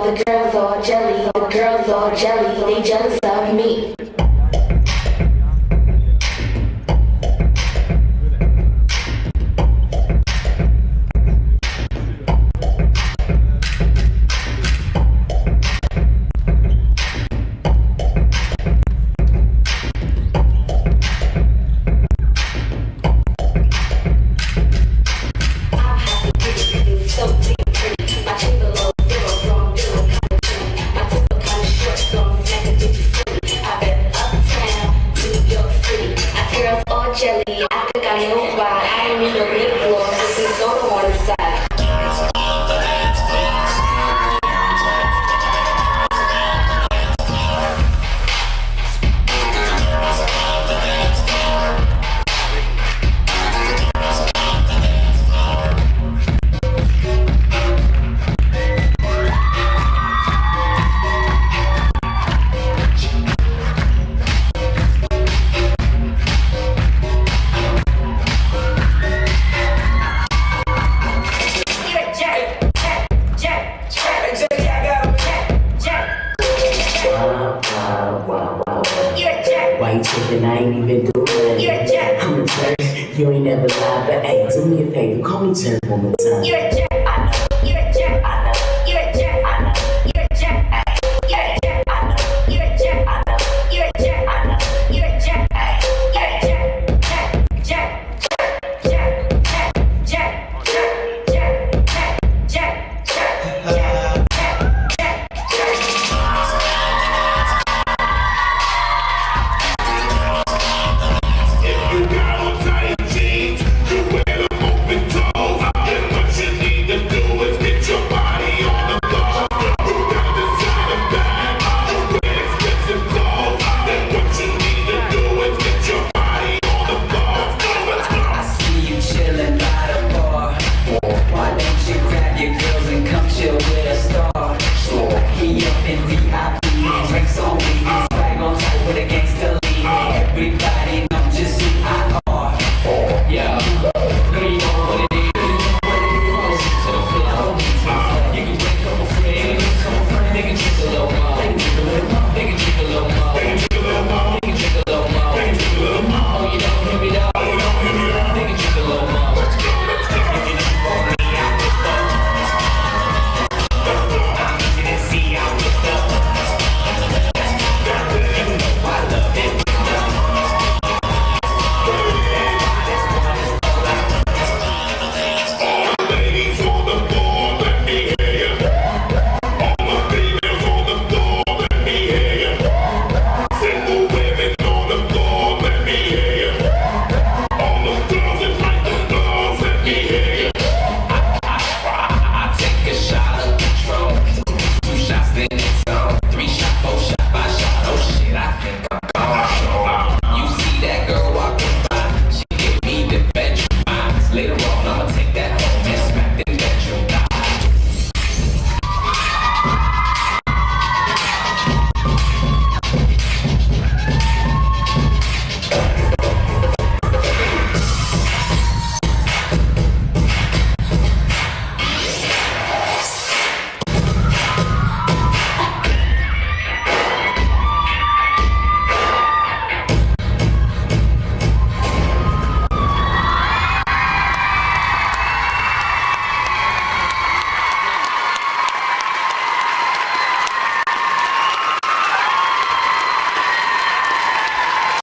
The girls all jelly, the girls all jelly, they jealous of me. Jelly, I think I know why. I don't need no lip gloss, just some soda on the side. Why you tripping? I ain't even do it. I'm a jerk. You ain't never lied, but hey, do me a favor, call me jerk one more time.